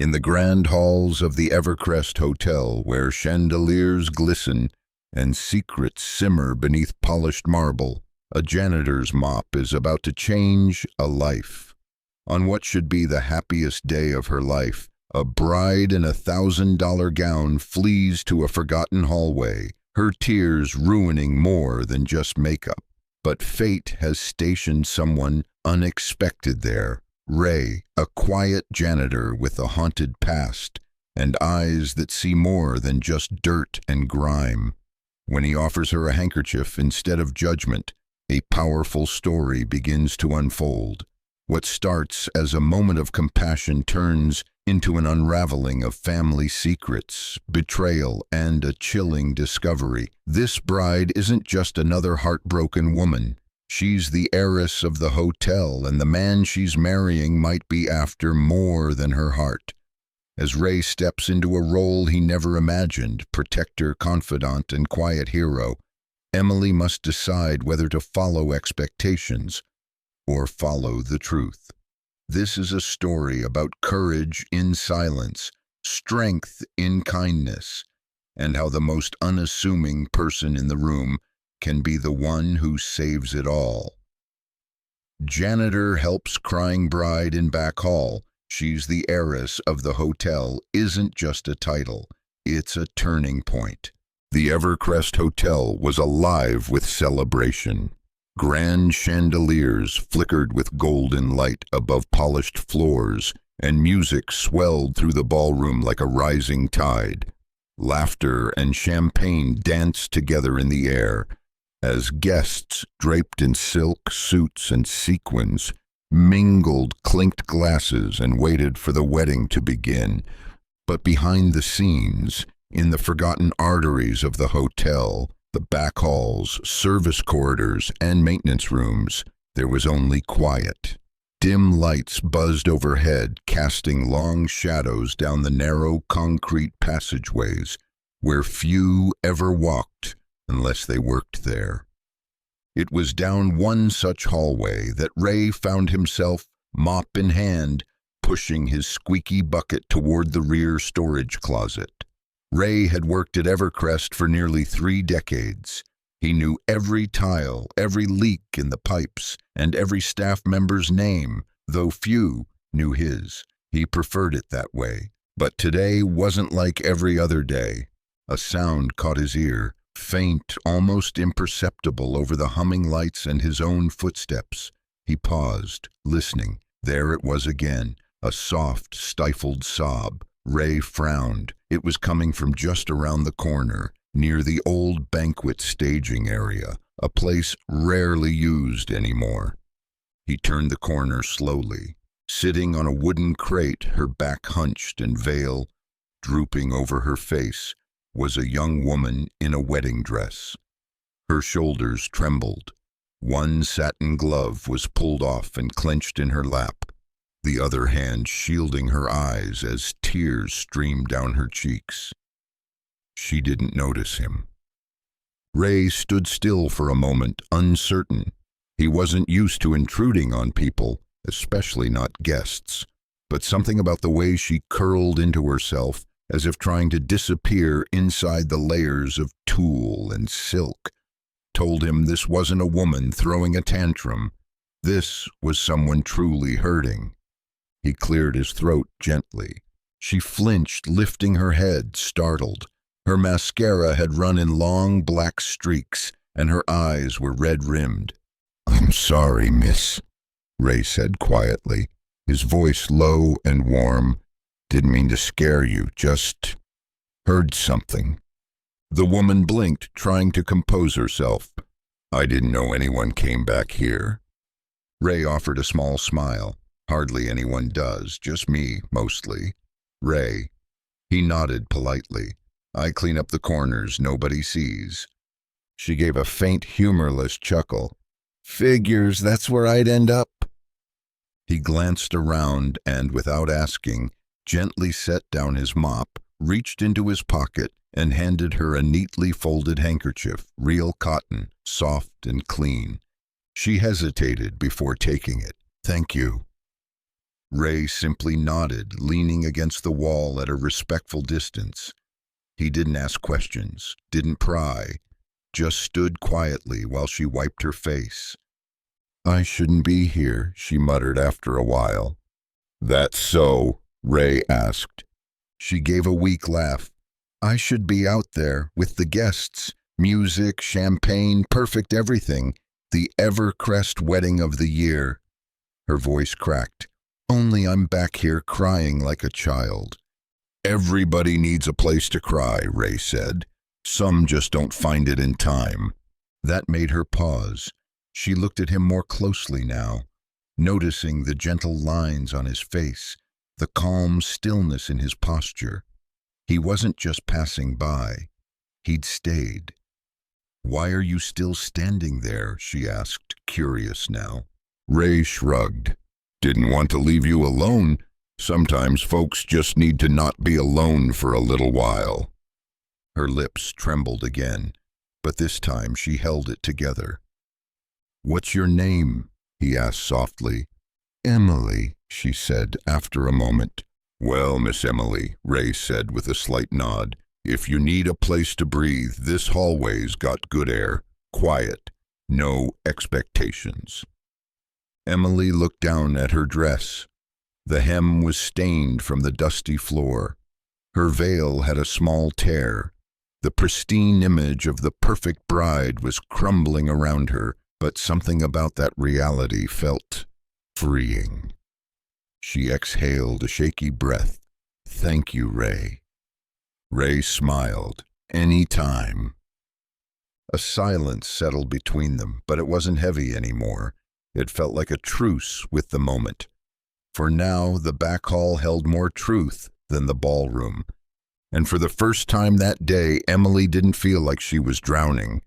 In the grand halls of the Evercrest Hotel, where chandeliers glisten and secrets simmer beneath polished marble, a janitor's mop is about to change a life. On what should be the happiest day of her life, a bride in a $1,000 gown flees to a forgotten hallway, her tears ruining more than just makeup. But fate has stationed someone unexpected there. Ray, a quiet janitor with a haunted past and eyes that see more than just dirt and grime. When he offers her a handkerchief instead of judgment, a powerful story begins to unfold. What starts as a moment of compassion turns into an unraveling of family secrets, betrayal, and a chilling discovery. This bride isn't just another heartbroken woman. She's the heiress of the hotel, and the man she's marrying might be after more than her heart. As Ray steps into a role he never imagined, protector, confidant, and quiet hero, Emily must decide whether to follow expectations or follow the truth. This is a story about courage in silence, strength in kindness, and how the most unassuming person in the room can be the one who saves it all. Janitor helps crying bride in back hall. She's the heiress of the hotel isn't just a title, it's a turning point. The Evercrest Hotel was alive with celebration. Grand chandeliers flickered with golden light above polished floors, and music swelled through the ballroom like a rising tide. Laughter and champagne danced together in the air, as guests, draped in silk suits and sequins, mingled clinked glasses and waited for the wedding to begin. But behind the scenes, in the forgotten arteries of the hotel, the back halls, service corridors, and maintenance rooms, there was only quiet. Dim lights buzzed overhead, casting long shadows down the narrow concrete passageways where few ever walked unless they worked there. It was down one such hallway that Ray found himself, mop in hand, pushing his squeaky bucket toward the rear storage closet. Ray had worked at Evercrest for nearly 3 decades. He knew every tile, every leak in the pipes, and every staff member's name, though few knew his. He preferred it that way. But today wasn't like every other day. A sound caught his ear, faint, almost imperceptible over the humming lights and his own footsteps. He paused, listening. There it was again, a soft, stifled sob. Ray frowned. It was coming from just around the corner, near the old banquet staging area, a place rarely used anymore. He turned the corner slowly. Sitting on a wooden crate, her back hunched and veil drooping over her face, was a young woman in a wedding dress. Her shoulders trembled. One satin glove was pulled off and clenched in her lap, the other hand shielding her eyes as tears streamed down her cheeks. She didn't notice him. Ray stood still for a moment, uncertain. He wasn't used to intruding on people, especially not guests, but something about the way she curled into herself, as if trying to disappear inside the layers of tulle and silk, told him this wasn't a woman throwing a tantrum. This was someone truly hurting. He cleared his throat gently. She flinched, lifting her head, startled. Her mascara had run in long black streaks, and her eyes were red-rimmed. "I'm sorry, miss," Ray said quietly, his voice low and warm. "Didn't mean to scare you, just heard something." The woman blinked, trying to compose herself. "I didn't know anyone came back here." Ray offered a small smile. "Hardly anyone does, just me, mostly." "Ray." He nodded politely. "I clean up the corners nobody sees." She gave a faint, humorless chuckle. "Figures, that's where I'd end up." He glanced around and, without asking, gently set down his mop, reached into his pocket, and handed her a neatly folded handkerchief, real cotton, soft and clean. She hesitated before taking it. "Thank you." Ray simply nodded, leaning against the wall at a respectful distance. He didn't ask questions, didn't pry, just stood quietly while she wiped her face. "I shouldn't be here," she muttered after a while. "That's so?" Ray asked. She gave a weak laugh. "I should be out there with the guests. Music, champagne, perfect everything. The Evercrest wedding of the year." Her voice cracked. "Only I'm back here crying like a child." "Everybody needs a place to cry," Ray said. "Some just don't find it in time." That made her pause. She looked at him more closely now, noticing the gentle lines on his face, the calm stillness in his posture. He wasn't just passing by. He'd stayed. "Why are you still standing there?" she asked, curious now. Ray shrugged. "Didn't want to leave you alone. Sometimes folks just need to not be alone for a little while." Her lips trembled again, but this time she held it together. "What's your name?" he asked softly. "Emily," she said after a moment. "Well, Miss Emily," Ray said with a slight nod, "if you need a place to breathe, this hallway's got good air, quiet, no expectations." Emily looked down at her dress. The hem was stained from the dusty floor. Her veil had a small tear. The pristine image of the perfect bride was crumbling around her, but something about that reality felt freeing. She exhaled a shaky breath. "Thank you, Ray." Ray smiled. "Any time." A silence settled between them, but it wasn't heavy anymore. It felt like a truce with the moment. For now, the back hall held more truth than the ballroom. And for the first time that day, Emily didn't feel like she was drowning.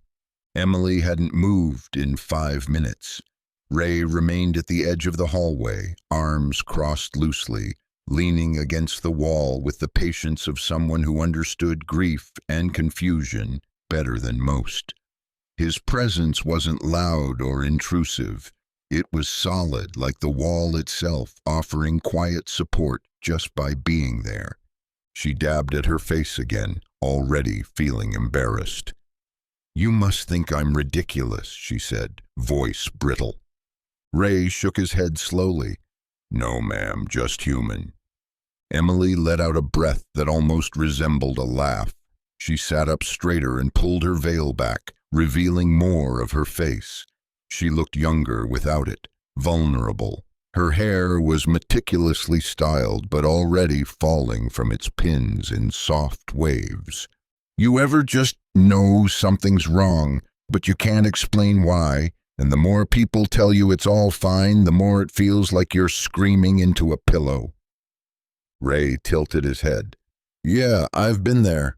Emily hadn't moved in 5 minutes. Ray remained at the edge of the hallway, arms crossed loosely, leaning against the wall with the patience of someone who understood grief and confusion better than most. His presence wasn't loud or intrusive. It was solid, like the wall itself, offering quiet support just by being there. She dabbed at her face again, already feeling embarrassed. "You must think I'm ridiculous," she said, voice brittle. Ray shook his head slowly. "No, ma'am, just human." Emily let out a breath that almost resembled a laugh. She sat up straighter and pulled her veil back, revealing more of her face. She looked younger without it, vulnerable. Her hair was meticulously styled, but already falling from its pins in soft waves. "You ever just know something's wrong, but you can't explain why, and the more people tell you it's all fine, the more it feels like you're screaming into a pillow?" Ray tilted his head. "Yeah, I've been there."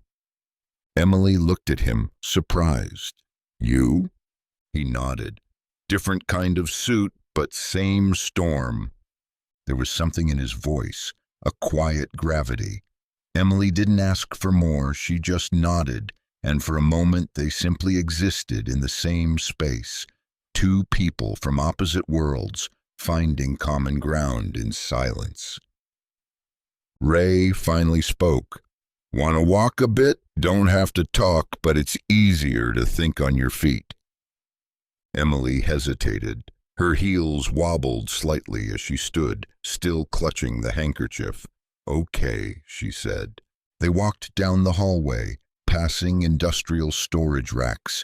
Emily looked at him, surprised. "You?" He nodded. "Different kind of suit, but same storm." There was something in his voice, a quiet gravity. Emily didn't ask for more, she just nodded, and for a moment they simply existed in the same space, two people from opposite worlds, finding common ground in silence. Ray finally spoke. "Want to walk a bit? Don't have to talk, but it's easier to think on your feet." Emily hesitated. Her heels wobbled slightly as she stood, still clutching the handkerchief. "Okay," she said. They walked down the hallway, passing industrial storage racks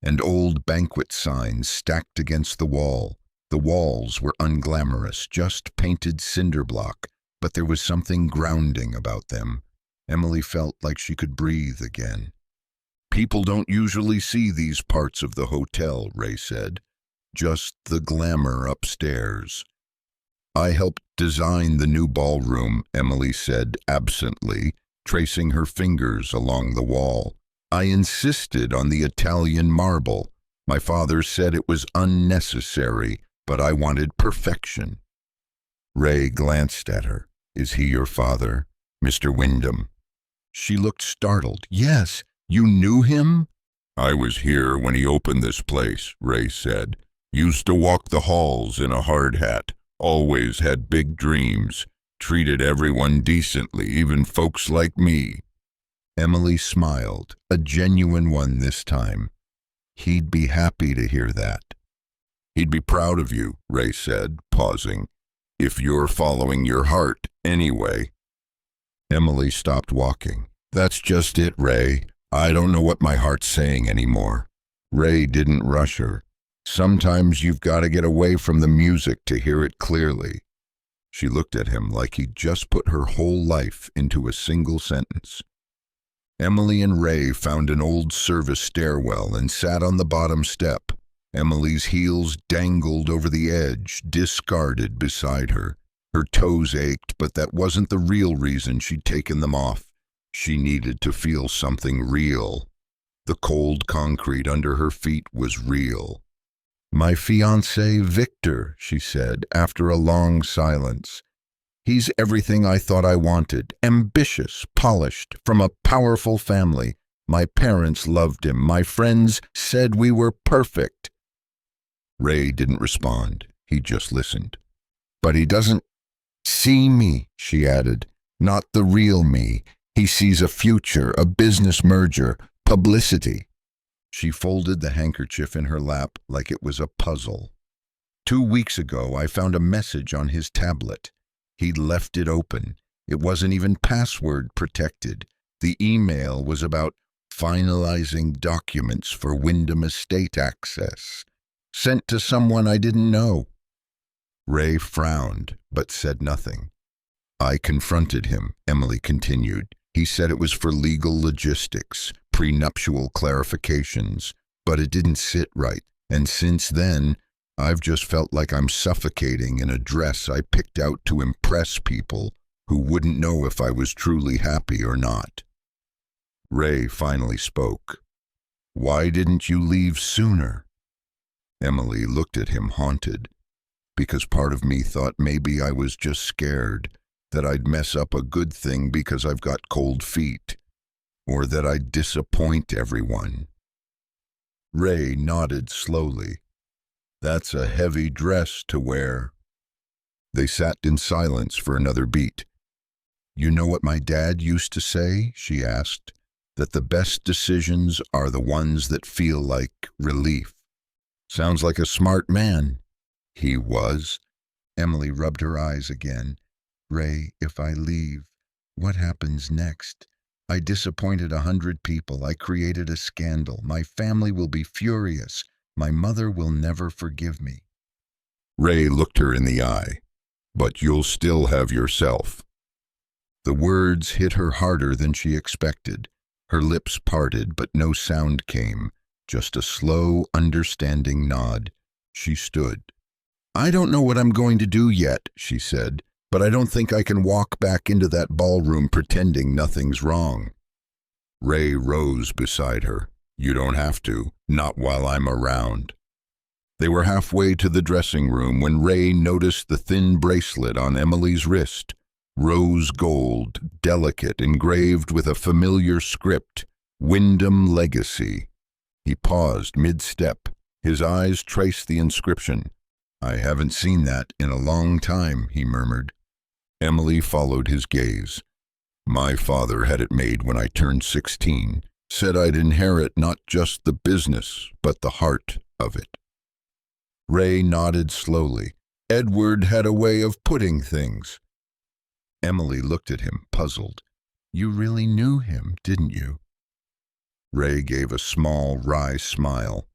and old banquet signs stacked against the wall. The walls were unglamorous, just painted cinder block, but there was something grounding about them. Emily felt like she could breathe again. "People don't usually see these parts of the hotel," Ray said. "Just the glamour upstairs." "I helped design the new ballroom," Emily said absently, tracing her fingers along the wall. "I insisted on the Italian marble. My father said it was unnecessary, but I wanted perfection." Ray glanced at her. "Is he your father, Mr. Wyndham?" She looked startled. "Yes, you knew him?" "I was here when he opened this place," Ray said. "Used to walk the halls in a hard hat. Always had big dreams. Treated everyone decently, even folks like me." Emily smiled, a genuine one this time. He'd be happy to hear that. "He'd be proud of you," Ray said, pausing. "If you're following your heart, anyway." Emily stopped walking. "That's just it, Ray. I don't know what my heart's saying anymore." Ray didn't rush her. "Sometimes you've got to get away from the music to hear it clearly." She looked at him like he'd just put her whole life into a single sentence. Emily and Ray found an old service stairwell and sat on the bottom step. Emily's heels dangled over the edge, discarded beside her. Her toes ached, but that wasn't the real reason she'd taken them off. She needed to feel something real. The cold concrete under her feet was real. "My fiancé, Victor," she said, after a long silence. "He's everything I thought I wanted. Ambitious, polished, from a powerful family. My parents loved him. My friends said we were perfect." Ray didn't respond. He just listened. "But he doesn't see me," she added. "Not the real me. He sees a future, a business merger, publicity." She folded the handkerchief in her lap like it was a puzzle. "2 weeks ago, I found a message on his tablet. He'd left it open. It wasn't even password protected. The email was about finalizing documents for Wyndham Estate access, sent to someone I didn't know." Ray frowned, but said nothing. "I confronted him," Emily continued. "He said it was for legal logistics, prenuptial clarifications, but it didn't sit right. And since then, I've just felt like I'm suffocating in a dress I picked out to impress people who wouldn't know if I was truly happy or not." Ray finally spoke. "Why didn't you leave sooner?" Emily looked at him, haunted. "Because part of me thought maybe I was just scared, that I'd mess up a good thing because I've got cold feet, or that I'd disappoint everyone." Ray nodded slowly. "That's a heavy dress to wear." They sat in silence for another beat. "You know what my dad used to say?" she asked. "That the best decisions are the ones that feel like relief." "Sounds like a smart man." "He was." Emily rubbed her eyes again. "Ray, if I leave, what happens next? I disappointed 100 people. I created a scandal. My family will be furious. My mother will never forgive me." Ray looked her in the eye. "But you'll still have yourself." The words hit her harder than she expected. Her lips parted, but no sound came, just a slow, understanding nod. She stood. "I don't know what I'm going to do yet," she said, "but I don't think I can walk back into that ballroom pretending nothing's wrong." Ray rose beside her. "You don't have to, not while I'm around." They were halfway to the dressing room when Ray noticed the thin bracelet on Emily's wrist, rose gold, delicate, engraved with a familiar script, "Wyndham Legacy." He paused mid-step. His eyes traced the inscription. "I haven't seen that in a long time," he murmured. Emily followed his gaze. "My father had it made when I turned 16. Said I'd inherit not just the business, but the heart of it." Ray nodded slowly. "Edward had a way of putting things." Emily looked at him, puzzled. "You really knew him, didn't you?" Ray gave a small, wry smile.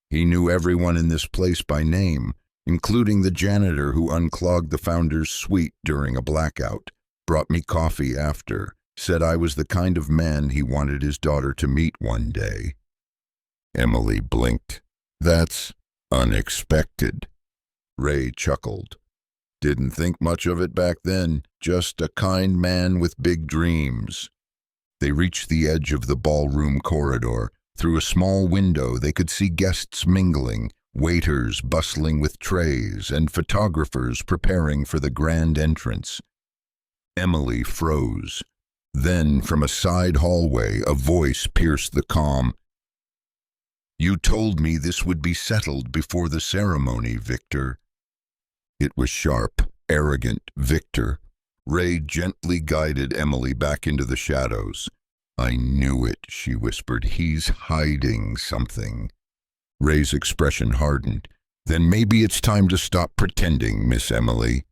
"He knew everyone in this place by name, including the janitor who unclogged the founder's suite during a blackout, brought me coffee after, said I was the kind of man he wanted his daughter to meet one day." Emily blinked. "That's unexpected." Ray chuckled. "Didn't think much of it back then, just a kind man with big dreams." They reached the edge of the ballroom corridor. Through a small window they could see guests mingling, waiters bustling with trays, and photographers preparing for the grand entrance. Emily froze. Then, from a side hallway, a voice pierced the calm. "You told me this would be settled before the ceremony, Victor." It was sharp, arrogant, Victor. Ray gently guided Emily back into the shadows. "I knew it," she whispered. "He's hiding something." Ray's expression hardened. "Then maybe it's time to stop pretending, Miss Emily."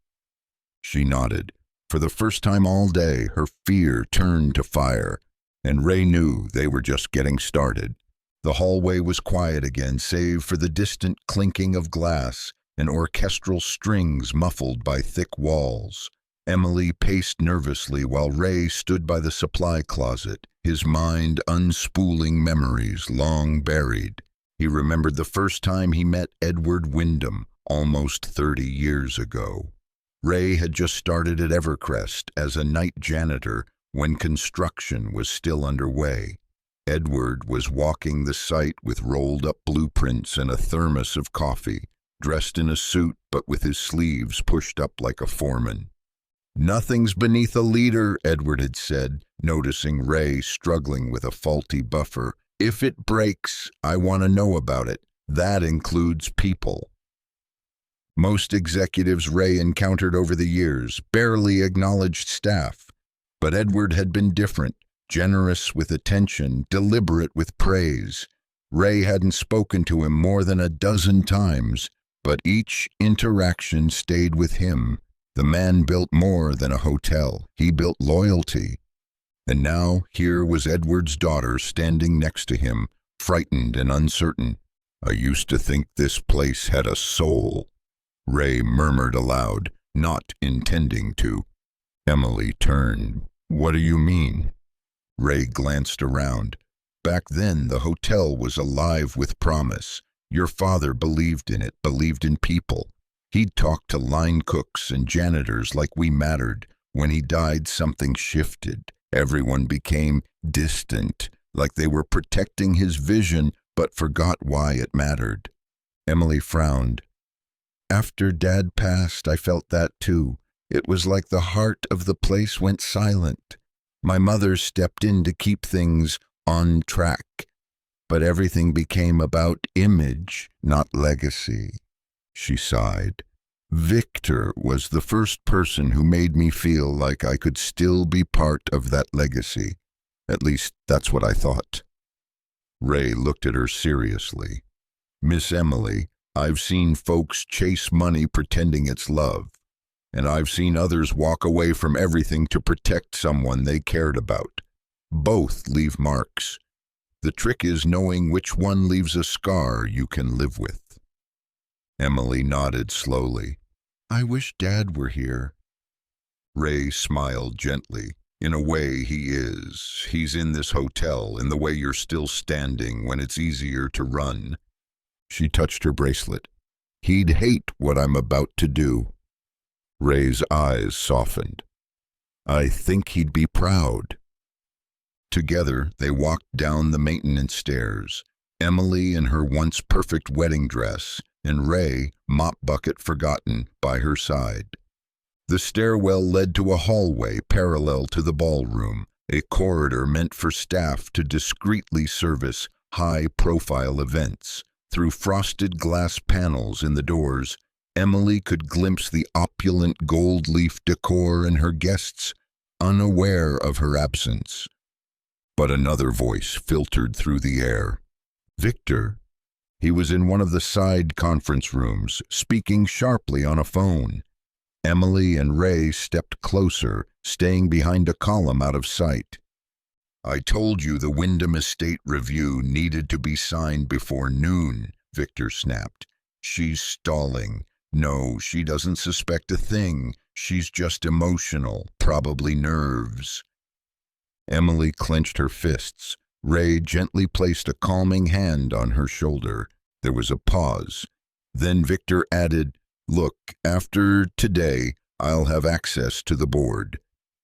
She nodded. For the first time all day, her fear turned to fire, and Ray knew they were just getting started. The hallway was quiet again, save for the distant clinking of glass and orchestral strings muffled by thick walls. Emily paced nervously while Ray stood by the supply closet, his mind unspooling memories long buried. He remembered the first time he met Edward Wyndham, almost 30 years ago. Ray had just started at Evercrest as a night janitor when construction was still underway. Edward was walking the site with rolled-up blueprints and a thermos of coffee, dressed in a suit but with his sleeves pushed up like a foreman. "Nothing's beneath a leader," Edward had said, noticing Ray struggling with a faulty buffer. "If it breaks, I want to know about it. That includes people." Most executives Ray encountered over the years barely acknowledged staff, but Edward had been different, generous with attention, deliberate with praise. Ray hadn't spoken to him more than a dozen times, but each interaction stayed with him. The man built more than a hotel. He built loyalty. And now here was Edward's daughter standing next to him, frightened and uncertain. "I used to think this place had a soul," Ray murmured aloud, not intending to. Emily turned. "What do you mean?" Ray glanced around. Back then, the hotel was alive with promise. Your father believed in it, believed in people. He'd talk to line cooks and janitors like we mattered. When he died, something shifted. Everyone became distant, like they were protecting his vision, but forgot why it mattered. Emily frowned. "After Dad passed, I felt that too. It was like the heart of the place went silent. My mother stepped in to keep things on track, but everything became about image, not legacy." She sighed. "Victor was the first person who made me feel like I could still be part of that legacy. At least, that's what I thought." Ray looked at her seriously. "Miss Emily, I've seen folks chase money pretending it's love, and I've seen others walk away from everything to protect someone they cared about. Both leave marks. The trick is knowing which one leaves a scar you can live with." Emily nodded slowly. "I wish Dad were here." Ray smiled gently. "In a way, he is. He's in this hotel, in the way you're still standing when it's easier to run." She touched her bracelet. "He'd hate what I'm about to do." Ray's eyes softened. "I think he'd be proud." Together, they walked down the maintenance stairs, Emily in her once perfect wedding dress, and Ray, mop bucket forgotten, by her side. The stairwell led to a hallway parallel to the ballroom, a corridor meant for staff to discreetly service high-profile events. Through frosted glass panels in the doors, Emily could glimpse the opulent gold leaf decor and her guests, unaware of her absence. But another voice filtered through the air. "Victor?" He was in one of the side conference rooms, speaking sharply on a phone. Emily and Ray stepped closer, staying behind a column out of sight. "I told you the Wyndham Estate review needed to be signed before noon," Victor snapped. "She's stalling. No, she doesn't suspect a thing. She's just emotional, probably nerves." Emily clenched her fists. Ray gently placed a calming hand on her shoulder. There was a pause. Then Victor added, "Look, after today, I'll have access to the board.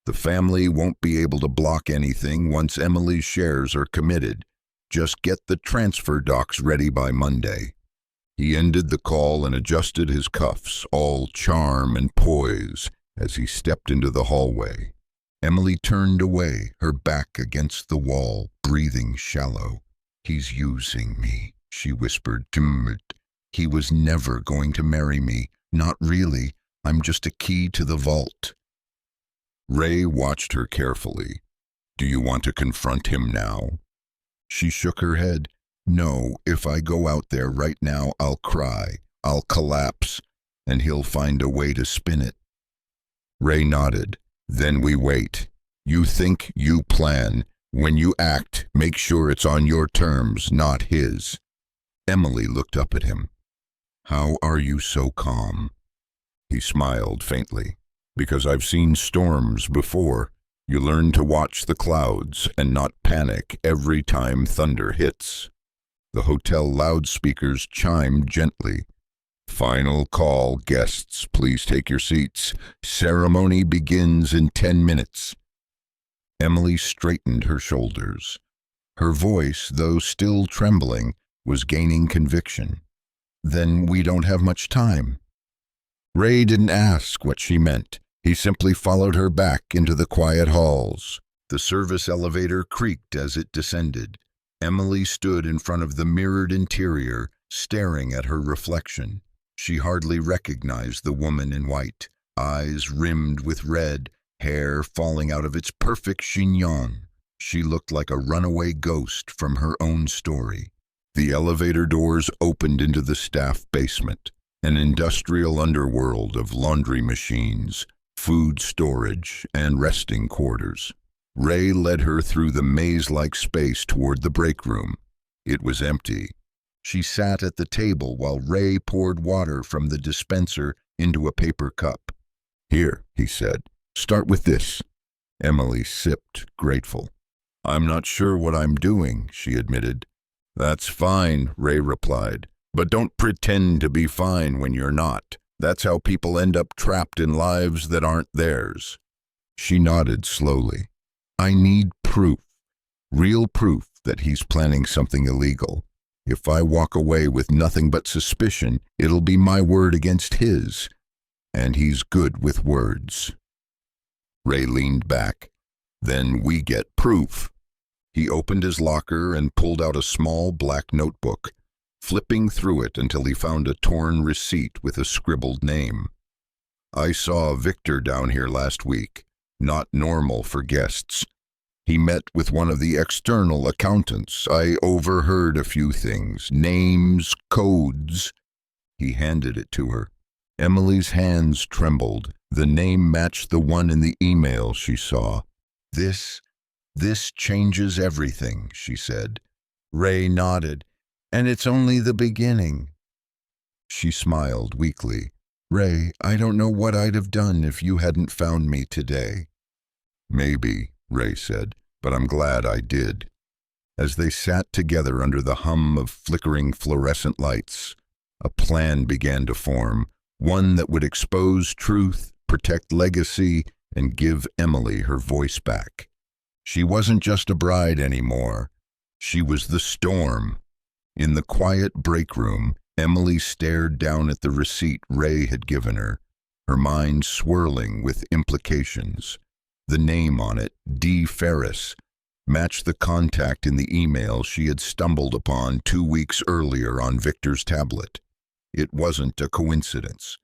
The family won't be able to block anything once Emily's shares are committed. Just get the transfer docs ready by Monday." He ended the call and adjusted his cuffs, all charm and poise, as he stepped into the hallway. Emily turned away, her back against the wall, breathing shallow. "He's using me," she whispered, timid. "He was never going to marry me. Not really. I'm just a key to the vault." Ray watched her carefully. "Do you want to confront him now?" She shook her head. "No, if I go out there right now, I'll cry, I'll collapse, and he'll find a way to spin it." Ray nodded. "Then we wait. You think, you plan. When you act, make sure it's on your terms, not his." Emily looked up at him. "How are you so calm?" He smiled faintly. "Because I've seen storms before. You learn to watch the clouds and not panic every time thunder hits." The hotel loudspeakers chimed gently. "Final call, guests. Please take your seats. Ceremony begins in 10 minutes. Emily straightened her shoulders. Her voice, though still trembling, was gaining conviction. "Then we don't have much time." Ray didn't ask what she meant. He simply followed her back into the quiet halls. The service elevator creaked as it descended. Emily stood in front of the mirrored interior, staring at her reflection. She hardly recognized the woman in white, eyes rimmed with red, hair falling out of its perfect chignon. She looked like a runaway ghost from her own story. The elevator doors opened into the staff basement, an industrial underworld of laundry machines, food storage, and resting quarters. Ray led her through the maze-like space toward the break room. It was empty. She sat at the table while Ray poured water from the dispenser into a paper cup. "Here," he said. "Start with this." Emily sipped, grateful. "I'm not sure what I'm doing," she admitted. "That's fine," Ray replied. "But don't pretend to be fine when you're not. That's how people end up trapped in lives that aren't theirs." She nodded slowly. "I need proof. Real proof that he's planning something illegal. If I walk away with nothing but suspicion, it'll be my word against his. And he's good with words." Ray leaned back. "Then we get proof." He opened his locker and pulled out a small black notebook, flipping through it until he found a torn receipt with a scribbled name. "I saw Victor down here last week. Not normal for guests. He met with one of the external accountants. I overheard a few things, names, codes." He handed it to her. Emily's hands trembled. The name matched the one in the email she saw. This changes everything," she said. Ray nodded. "And it's only the beginning." She smiled weakly. "Ray, I don't know what I'd have done if you hadn't found me today." "Maybe," Ray said, "but I'm glad I did." As they sat together under the hum of flickering fluorescent lights, a plan began to form, one that would expose truth, protect legacy, and give Emily her voice back. She wasn't just a bride anymore. She was the storm. In the quiet break room, Emily stared down at the receipt Ray had given her, her mind swirling with implications. The name on it, D. Heiress, matched the contact in the email she had stumbled upon 2 weeks earlier on Victor's tablet. It wasn't a coincidence.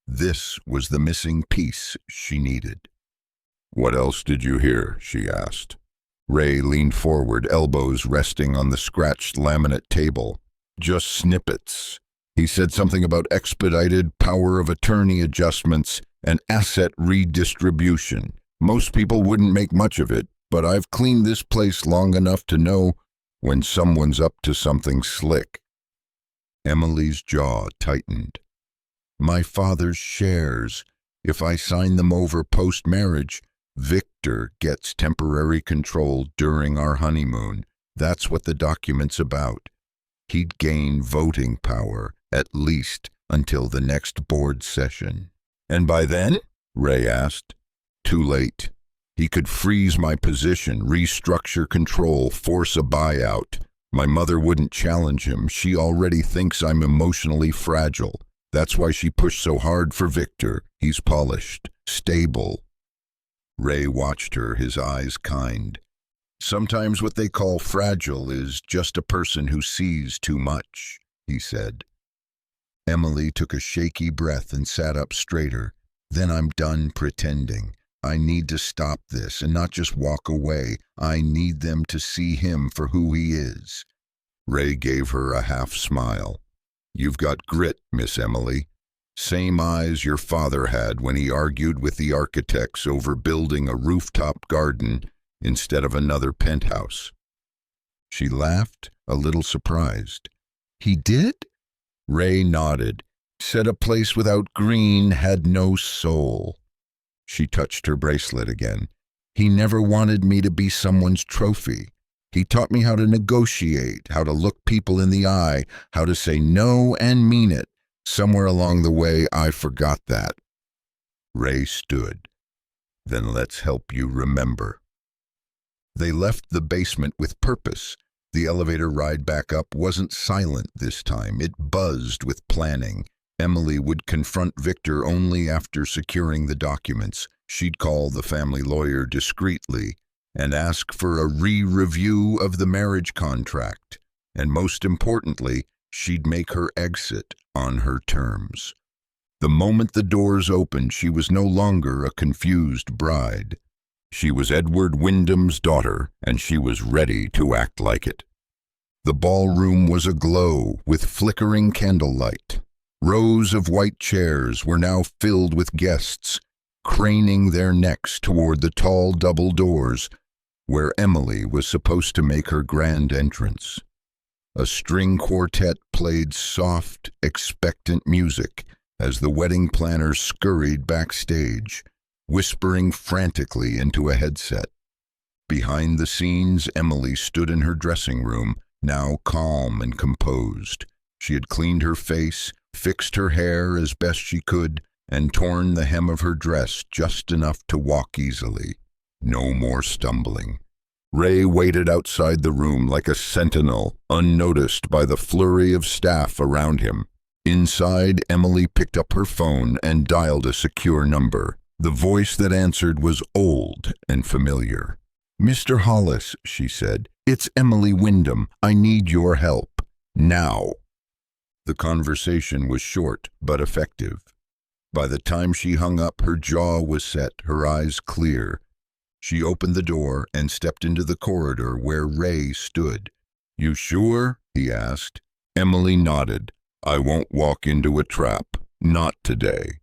This was the missing piece she needed. "What else did you hear?" she asked. Ray leaned forward, elbows resting on the scratched laminate table. "Just snippets. He said something about expedited power of attorney adjustments and asset redistribution. Most people wouldn't make much of it, but I've cleaned this place long enough to know when someone's up to something slick." Emily's jaw tightened. "My father's shares. If I sign them over post-marriage, Victor gets temporary control during our honeymoon. That's what the document's about. He'd gain voting power, at least until the next board session." "And by then?" Ray asked. "Too late. He could freeze my position, restructure control, force a buyout. My mother wouldn't challenge him. She already thinks I'm emotionally fragile. That's why she pushed so hard for Victor. He's polished, stable." Ray watched her, his eyes kind. "Sometimes what they call fragile is just a person who sees too much," he said. Emily took a shaky breath and sat up straighter. Then I'm done pretending. I need to stop this and not just walk away. I need them to see him for who he is. Ray gave her a half smile. You've got grit, Miss Emily. Same eyes your father had when he argued with the architects over building a rooftop garden instead of another penthouse. She laughed, a little surprised. He did? Ray nodded. Said a place without green had no soul. She touched her bracelet again. He never wanted me to be someone's trophy. He taught me how to negotiate, how to look people in the eye, how to say no and mean it. Somewhere along the way, I forgot that. Ray stood. Then let's help you remember. They left the basement with purpose. The elevator ride back up wasn't silent this time. It buzzed with planning. Emily would confront Victor only after securing the documents. She'd call the family lawyer discreetly and ask for a re-review of the marriage contract. And most importantly, she'd make her exit on her terms. The moment the doors opened, she was no longer a confused bride. She was Edward Wyndham's daughter, and she was ready to act like it. The ballroom was aglow with flickering candlelight. Rows of white chairs were now filled with guests, craning their necks toward the tall double doors where Emily was supposed to make her grand entrance. A string quartet played soft, expectant music as the wedding planners scurried backstage, whispering frantically into a headset. Behind the scenes, Emily stood in her dressing room, now calm and composed. She had cleaned her face, fixed her hair as best she could, and torn the hem of her dress just enough to walk easily. No more stumbling. Ray waited outside the room like a sentinel, unnoticed by the flurry of staff around him. Inside, Emily picked up her phone and dialed a secure number. The voice that answered was old and familiar. "Mr. Hollis," she said, "it's Emily Wyndham. I need your help. Now." The conversation was short but effective. By the time she hung up, her jaw was set, her eyes clear. She opened the door and stepped into the corridor where Ray stood. "You sure?" he asked. Emily nodded. "I won't walk into a trap. Not today."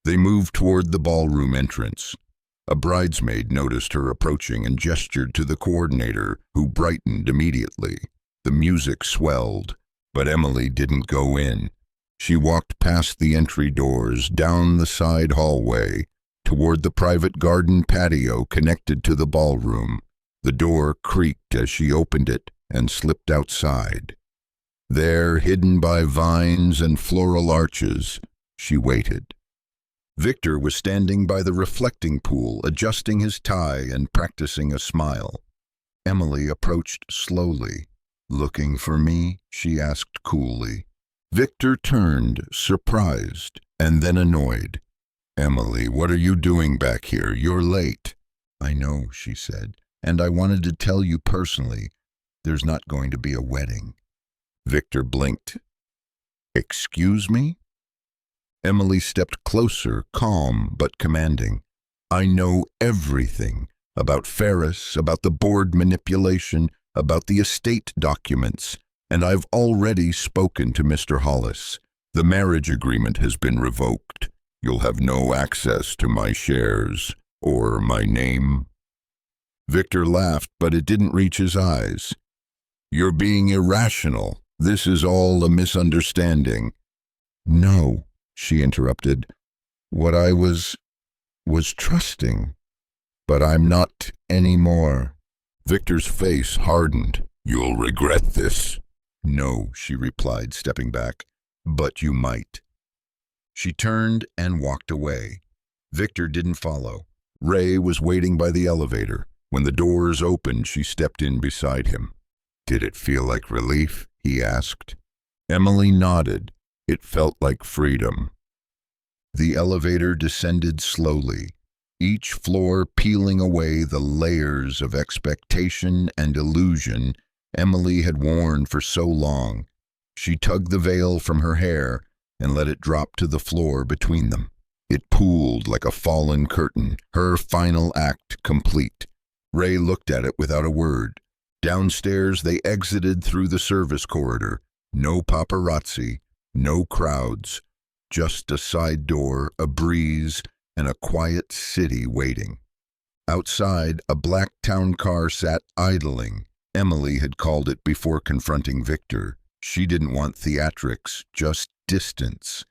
They moved toward the ballroom entrance. A bridesmaid noticed her approaching and gestured to the coordinator, who brightened immediately. The music swelled, but Emily didn't go in. She walked past the entry doors, down the side hallway, toward the private garden patio connected to the ballroom. The door creaked as she opened it and slipped outside. There, hidden by vines and floral arches, she waited. Victor was standing by the reflecting pool, adjusting his tie and practicing a smile. Emily approached slowly. "Looking for me?" she asked coolly. Victor turned, surprised, and then annoyed. "Emily, what are you doing back here? You're late." "I know," she said, "and I wanted to tell you personally, there's not going to be a wedding." Victor blinked. "Excuse me?" Emily stepped closer, calm but commanding. "I know everything about Heiress, about the board manipulation, about the estate documents, and I've already spoken to Mr. Hollis. The marriage agreement has been revoked. You'll have no access to my shares or my name." Victor laughed, but it didn't reach his eyes. "You're being irrational. This is all a misunderstanding." "No," she interrupted. "What I was trusting. But I'm not anymore." Victor's face hardened. "You'll regret this." "No," she replied, stepping back. "But you might." She turned and walked away. Victor didn't follow. Ray was waiting by the elevator. When the doors opened, she stepped in beside him. "Did it feel like relief?" he asked. Emily nodded. It felt like freedom. The elevator descended slowly, each floor peeling away the layers of expectation and illusion Emily had worn for so long. She tugged the veil from her hair and let it drop to the floor between them. It pooled like a fallen curtain, her final act complete. Ray looked at it without a word. Downstairs, they exited through the service corridor. No paparazzi, no crowds, just a side door, a breeze, and a quiet city waiting. Outside, a black town car sat idling. Emily had called it before confronting Victor. She didn't want theatrics, just distance.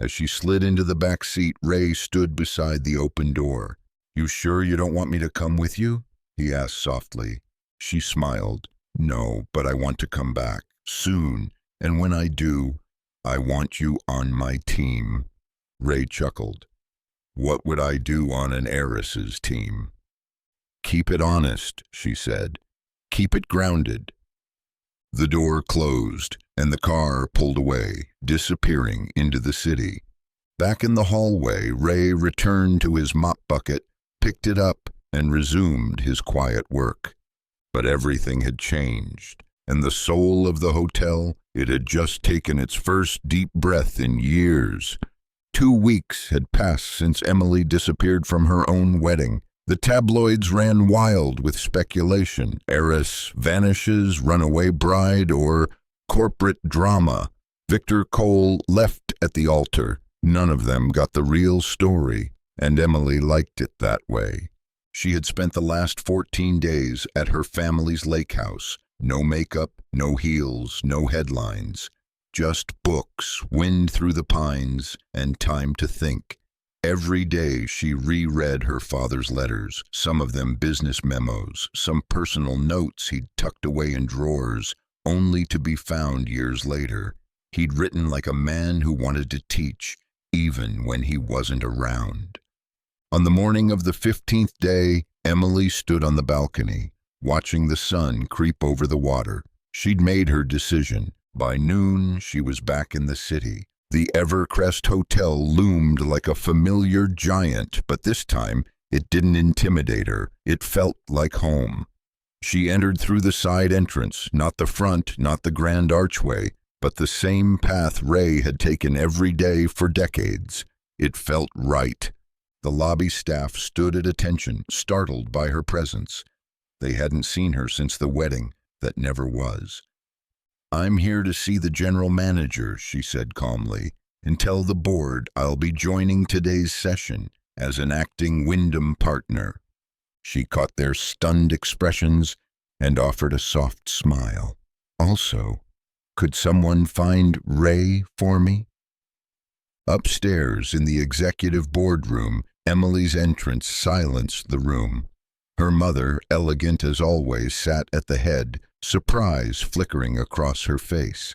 As she slid into the back seat, Ray stood beside the open door. "You sure you don't want me to come with you?" he asked softly. She smiled. "No, but I want to come back. Soon. And when I do, I want you on my team." Ray chuckled. "What would I do on an Heiress's team?" "Keep it honest," she said. "Keep it grounded." The door closed, and the car pulled away, disappearing into the city. Back in the hallway, Ray returned to his mop bucket, picked it up, and resumed his quiet work. But everything had changed, and the soul of the hotel, it had just taken its first deep breath in years. 2 weeks had passed since Emily disappeared from her own wedding. The tabloids ran wild with speculation. Heiress vanishes, runaway bride, or corporate drama. Victor Cole left at the altar. None of them got the real story, and Emily liked it that way. She had spent the last 14 days at her family's lake house. No makeup, no heels, no headlines. Just books, wind through the pines, and time to think. Every day she reread her father's letters, some of them business memos, some personal notes he'd tucked away in drawers, only to be found years later. He'd written like a man who wanted to teach, even when he wasn't around. On the morning of the 15th day, Emily stood on the balcony, watching the sun creep over the water. She'd made her decision. By noon, she was back in the city. The Evercrest Hotel loomed like a familiar giant, but this time it didn't intimidate her. It felt like home. She entered through the side entrance, not the front, not the grand archway, but the same path Ray had taken every day for decades. It felt right. The lobby staff stood at attention, startled by her presence. They hadn't seen her since the wedding that never was. "I'm here to see the general manager," she said calmly, "and tell the board I'll be joining today's session as an acting Wyndham partner." She caught their stunned expressions and offered a soft smile. "Also, could someone find Ray for me?" Upstairs in the executive boardroom, Emily's entrance silenced the room. Her mother, elegant as always, sat at the head, surprise flickering across her face.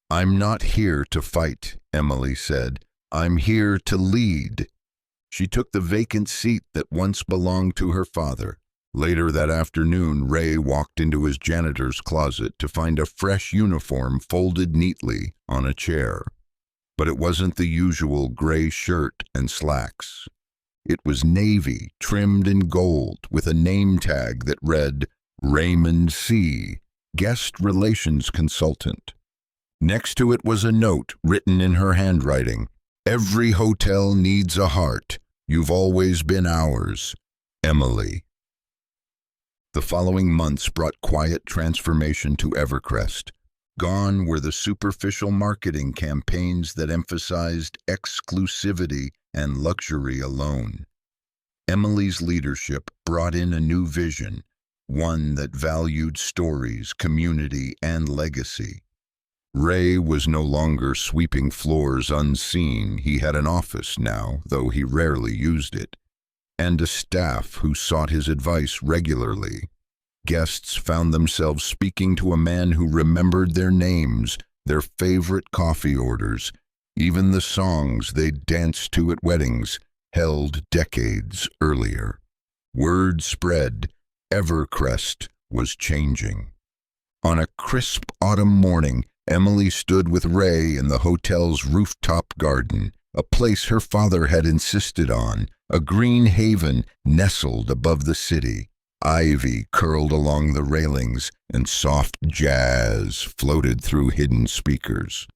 "I'm not here to fight," Emily said. "I'm here to lead." She took the vacant seat that once belonged to her father. Later that afternoon, Ray walked into his janitor's closet to find a fresh uniform folded neatly on a chair. But it wasn't the usual gray shirt and slacks. It was navy, trimmed in gold, with a name tag that read, "Raymond C., Guest Relations Consultant." Next to it was a note written in her handwriting. "Every hotel needs a heart. You've always been ours. Emily." The following months brought quiet transformation to Evercrest. Gone were the superficial marketing campaigns that emphasized exclusivity and luxury alone. Emily's leadership brought in a new vision, one that valued stories, community, and legacy. Ray was no longer sweeping floors unseen. He had an office now, though he rarely used it, and a staff who sought his advice regularly. Guests found themselves speaking to a man who remembered their names, their favorite coffee orders, even the songs they'd danced to at weddings held decades earlier. Word spread. Evercrest was changing. On a crisp autumn morning, Emily stood with Ray in the hotel's rooftop garden, a place her father had insisted on, a green haven nestled above the city. Ivy curled along the railings, and soft jazz floated through hidden speakers.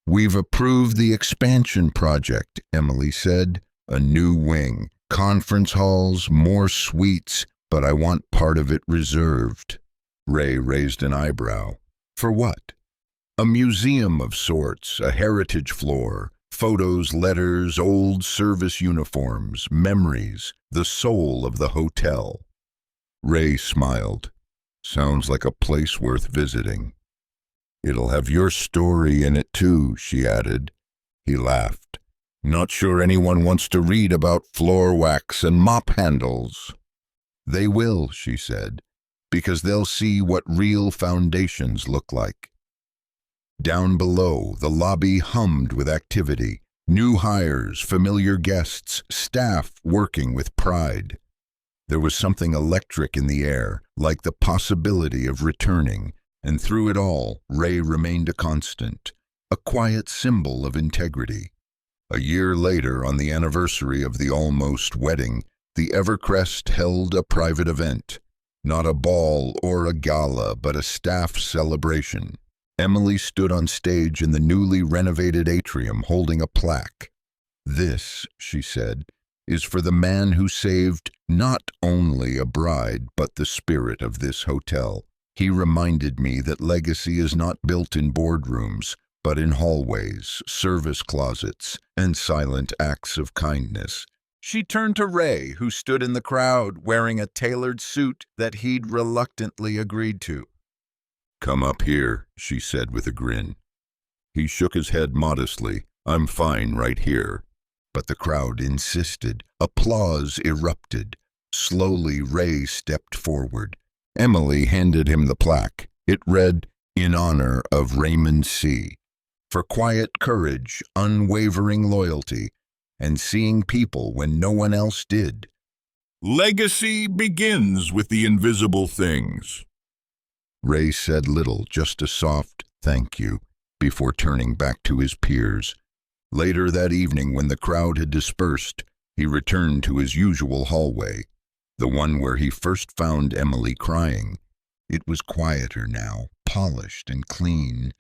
"We've approved the expansion project," Emily said. A new wing, conference halls, more suites, but I want part of it reserved. Ray raised an eyebrow. For what? A museum of sorts, a heritage floor, photos, letters, old service uniforms, memories, the soul of the hotel. Ray smiled. Sounds like a place worth visiting. It'll have your story in it too, she added. He laughed. Not sure anyone wants to read about floor wax and mop handles. They will, she said, because they'll see what real foundations look like. Down below, the lobby hummed with activity. New hires, familiar guests, staff working with pride. There was something electric in the air, like the possibility of returning, and through it all, Ray remained a constant, a quiet symbol of integrity. A year later, on the anniversary of the almost wedding, the Evercrest held a private event. Not a ball or a gala, but a staff celebration. Emily stood on stage in the newly renovated atrium holding a plaque. This, she said, is for the man who saved not only a bride, but the spirit of this hotel. He reminded me that legacy is not built in boardrooms, but in hallways, service closets, and silent acts of kindness. She turned to Ray, who stood in the crowd wearing a tailored suit that he'd reluctantly agreed to. Come up here, she said with a grin. He shook his head modestly. I'm fine right here. But the crowd insisted. Applause erupted. Slowly, Ray stepped forward. Emily handed him the plaque. It read, "In honor of Raymond C. For quiet courage, unwavering loyalty, and seeing people when no one else did. Legacy begins with the invisible things." Ray said little, just a soft thank you, before turning back to his peers. Later that evening, when the crowd had dispersed, he returned to his usual hallway, the one where he first found Emily crying. It was quieter now, polished and clean,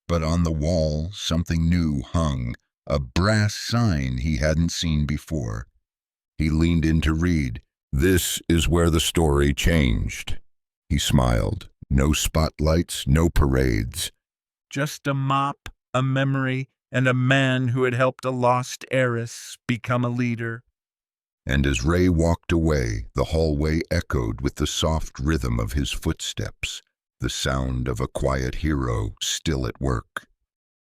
but on the wall something new hung, a brass sign he hadn't seen before. He leaned in to read. This is where the story changed. He smiled. No spotlights, no parades. Just a mop, a memory, and a man who had helped a lost heiress become a leader. And as Ray walked away, the hallway echoed with the soft rhythm of his footsteps, the sound of a quiet hero still at work.